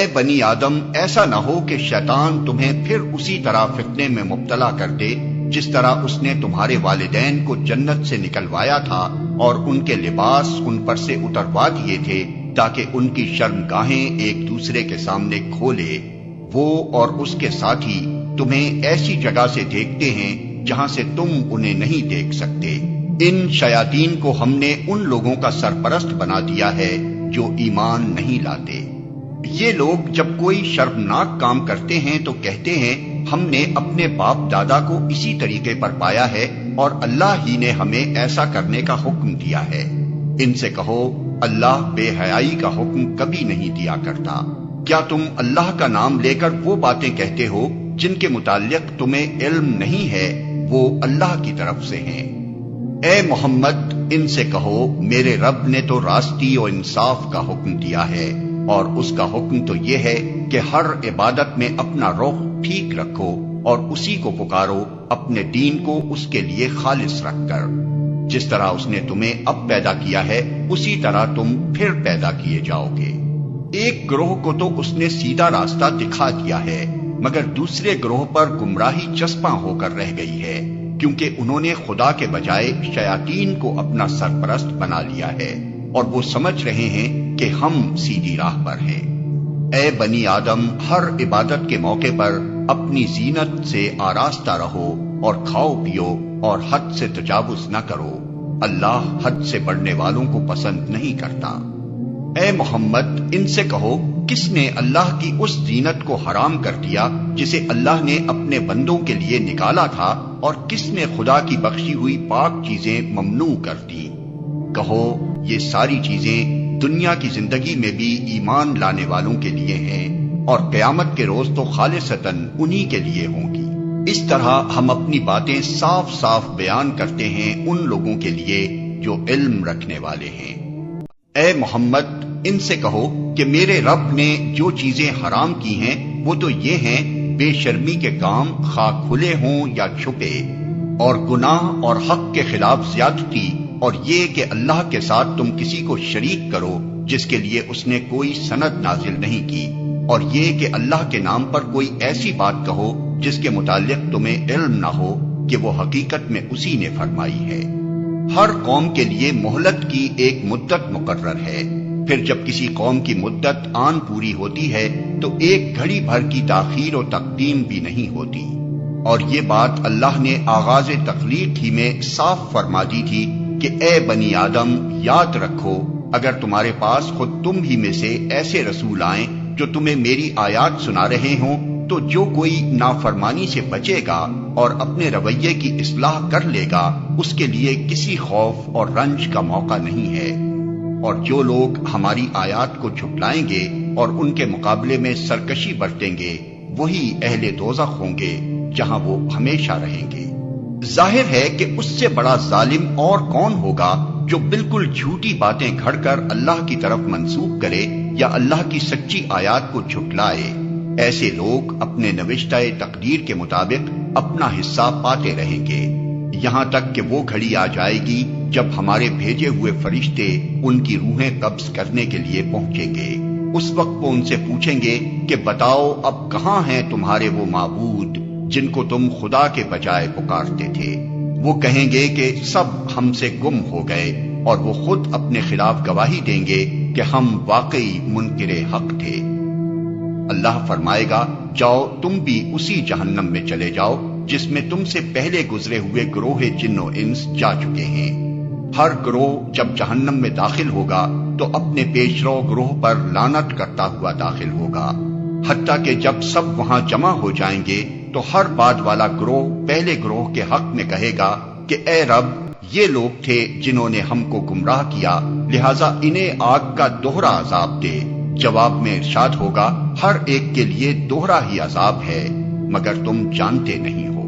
اے بنی آدم، ایسا نہ ہو کہ شیطان تمہیں پھر اسی طرح فتنے میں مبتلا کر دے جس طرح اس نے تمہارے والدین کو جنت سے نکلوایا تھا اور ان کے لباس ان پر سے اتروا دیے تھے تاکہ ان کی شرمگاہیں ایک دوسرے کے سامنے کھولے۔ وہ اور اس کے ساتھی تمہیں ایسی جگہ سے دیکھتے ہیں جہاں سے تم انہیں نہیں دیکھ سکتے۔ ان شیاطین کو ہم نے ان لوگوں کا سرپرست بنا دیا ہے جو ایمان نہیں لاتے۔ یہ لوگ جب کوئی شرمناک کام کرتے ہیں تو کہتے ہیں ہم نے اپنے باپ دادا کو اسی طریقے پر پایا ہے اور اللہ ہی نے ہمیں ایسا کرنے کا حکم دیا ہے۔ ان سے کہو اللہ بے حیائی کا حکم کبھی نہیں دیا کرتا۔ کیا تم اللہ کا نام لے کر وہ باتیں کہتے ہو جن کے متعلق تمہیں علم نہیں ہے، وہ اللہ کی طرف سے ہیں؟ اے محمد، ان سے کہو میرے رب نے تو راستی اور انصاف کا حکم دیا ہے، اور اس کا حکم تو یہ ہے کہ ہر عبادت میں اپنا رخ ٹھیک رکھو اور اسی کو پکارو، اپنے دین کو اس کے لیے خالص رکھ کر۔ جس طرح اس نے تمہیں اب پیدا کیا ہے اسی طرح تم پھر پیدا کیے جاؤ گے۔ ایک گروہ کو تو اس نے سیدھا راستہ دکھا دیا ہے، مگر دوسرے گروہ پر گمراہی چسپاں ہو کر رہ گئی ہے، کیونکہ انہوں نے خدا کے بجائے شیاطین کو اپنا سرپرست بنا لیا ہے اور وہ سمجھ رہے ہیں کہ ہم سیدھی راہ پر ہیں۔ اے بنی آدم، ہر عبادت کے موقع پر اپنی زینت سے آراستہ رہو اور کھاؤ پیو اور حد سے تجاوز نہ کرو، اللہ حد سے بڑھنے والوں کو پسند نہیں کرتا۔ اے محمد، ان سے کہو کس نے اللہ کی اس زینت کو حرام کر دیا جسے اللہ نے اپنے بندوں کے لیے نکالا تھا، اور کس نے خدا کی بخشی ہوئی پاک چیزیں ممنوع کر دی؟ کہو یہ ساری چیزیں دنیا کی زندگی میں بھی ایمان لانے والوں کے لیے ہیں، اور قیامت کے روز تو خالصتاً انہی کے لیے ہوں گی۔ اس طرح ہم اپنی باتیں صاف صاف بیان کرتے ہیں ان لوگوں کے لیے جو علم رکھنے والے ہیں۔ اے محمد، ان سے کہو کہ میرے رب نے جو چیزیں حرام کی ہیں وہ تو یہ ہیں بے شرمی کے کام، خواہ کھلے ہوں یا چھپے، اور گناہ اور حق کے خلاف زیادتی، اور یہ کہ اللہ کے ساتھ تم کسی کو شریک کرو جس کے لیے اس نے کوئی سند نازل نہیں کی، اور یہ کہ اللہ کے نام پر کوئی ایسی بات کہو جس کے متعلق تمہیں علم نہ ہو کہ وہ حقیقت میں اسی نے فرمائی ہے۔ ہر قوم کے لیے مہلت کی ایک مدت مقرر ہے، پھر جب کسی قوم کی مدت آن پوری ہوتی ہے تو ایک گھڑی بھر کی تاخیر و تقدیم بھی نہیں ہوتی۔ اور یہ بات اللہ نے آغاز تخلیق ہی میں صاف فرما دی تھی کہ اے بنی آدم، یاد رکھو اگر تمہارے پاس خود تم ہی میں سے ایسے رسول آئیں جو تمہیں میری آیات سنا رہے ہوں، تو جو کوئی نافرمانی سے بچے گا اور اپنے رویے کی اصلاح کر لے گا اس کے لیے کسی خوف اور رنج کا موقع نہیں ہے۔ اور جو لوگ ہماری آیات کو جھٹلائیں گے اور ان کے مقابلے میں سرکشی برتیں گے وہی اہل دوزخ ہوں گے جہاں وہ ہمیشہ رہیں گے۔ ظاہر ہے کہ اس سے بڑا ظالم اور کون ہوگا جو بالکل جھوٹی باتیں گھڑ کر اللہ کی طرف منسوب کرے یا اللہ کی سچی آیات کو جھٹلائے۔ ایسے لوگ اپنے نوشتہ تقدیر کے مطابق اپنا حصہ پاتے رہیں گے، یہاں تک کہ وہ گھڑی آ جائے گی جب ہمارے بھیجے ہوئے فرشتے ان کی روحیں قبض کرنے کے لیے پہنچیں گے۔ اس وقت وہ ان سے پوچھیں گے کہ بتاؤ اب کہاں ہیں تمہارے وہ معبود جن کو تم خدا کے بجائے پکارتے تھے؟ وہ کہیں گے کہ سب ہم سے گم ہو گئے، اور وہ خود اپنے خلاف گواہی دیں گے کہ ہم واقعی منکر حق تھے۔ اللہ فرمائے گا جاؤ تم بھی اسی جہنم میں چلے جاؤ جس میں تم سے پہلے گزرے ہوئے گروہ جن و انس جا چکے ہیں۔ ہر گروہ جب جہنم میں داخل ہوگا تو اپنے پیشرو گروہ پر لعنت کرتا ہوا داخل ہوگا، حتیٰ کہ جب سب وہاں جمع ہو جائیں گے تو ہر بعد والا گروہ پہلے گروہ کے حق میں کہے گا کہ اے رب، یہ لوگ تھے جنہوں نے ہم کو گمراہ کیا، لہذا انہیں آگ کا دوہرا عذاب دے۔ جواب میں ارشاد ہوگا ہر ایک کے لیے دوہرا ہی عذاب ہے، مگر تم جانتے نہیں ہو۔